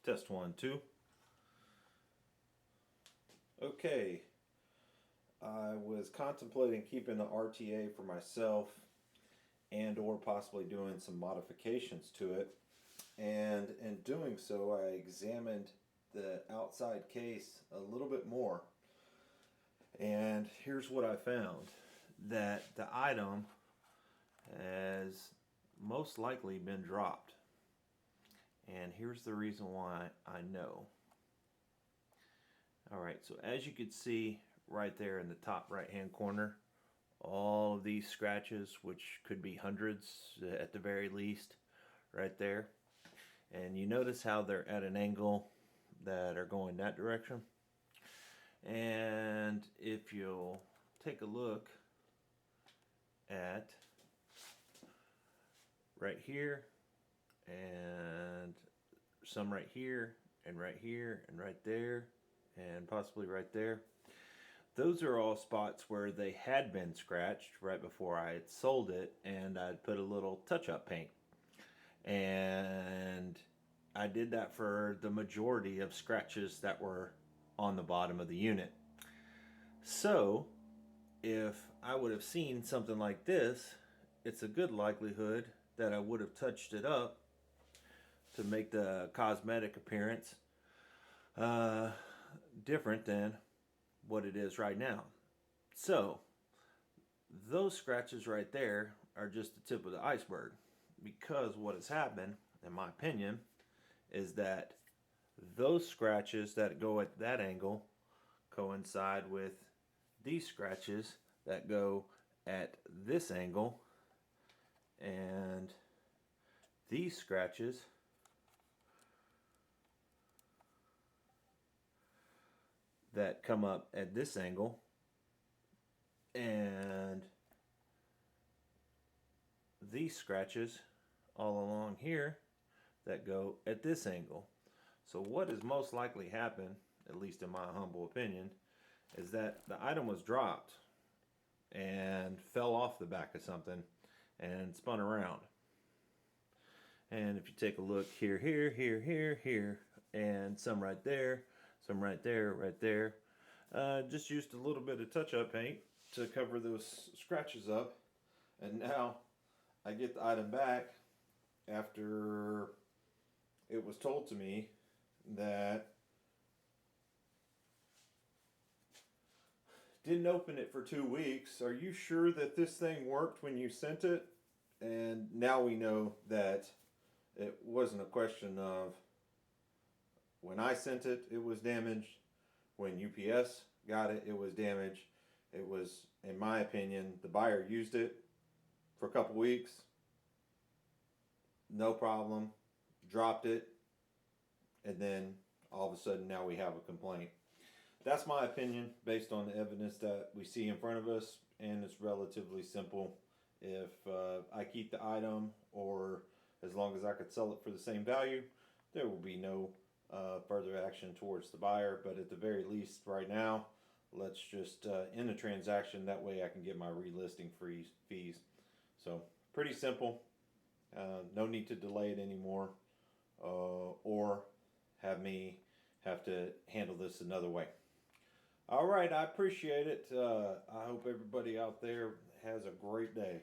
Test 1, 2. Okay, I was contemplating keeping the RTA for myself and or possibly doing some modifications to it. And in doing so, I examined the outside case a little bit more. And here's what I found. That the item has most likely been dropped. And here's the reason why I know. Alright, so as you can see right there in the top right hand corner, all of these scratches, which could be hundreds at the very least, right there. And you notice how they're at an angle that are going that direction. And if you'll take a look at right here, and some right here, and right here, and right there, and possibly right there. Those are all spots where they had been scratched right before I had sold it, and I'd put a little touch-up paint. And I did that for the majority of scratches that were on the bottom of the unit. So if I would have seen something like this, it's a good likelihood that I would have touched it up to make the cosmetic appearance different than what it is right now. So those scratches right there are just the tip of the iceberg, because what has happened, in my opinion, is that those scratches that go at that angle coincide with these scratches that go at this angle, and these scratches that come up at this angle, and these scratches all along here that go at this angle. So what has most likely happened, at least in my humble opinion, is that the item was dropped and fell off the back of something and spun around. And if you take a look here, here, and some right there, some right there, right there. Just used a little bit of touch-up paint to cover those scratches up. And now I get the item back after it was told to me that didn't open it for 2 weeks. Are you sure that this thing worked when you sent it? And now we know that it wasn't a question of when I sent it, it was damaged. When UPS got it, it was damaged. It was, in my opinion, the buyer used it for a couple weeks. No problem. Dropped it. And then all of a sudden now we have a complaint. That's my opinion based on the evidence that we see in front of us, and it's relatively simple. If I keep the item, or as long as I could sell it for the same value, there will be no further action towards the buyer. But at the very least right now, let's just end the transaction. That way I can get my relisting fees. So pretty simple. No need to delay it anymore, or have me have to handle this another way. All right, I appreciate it. I hope everybody out there has a great day.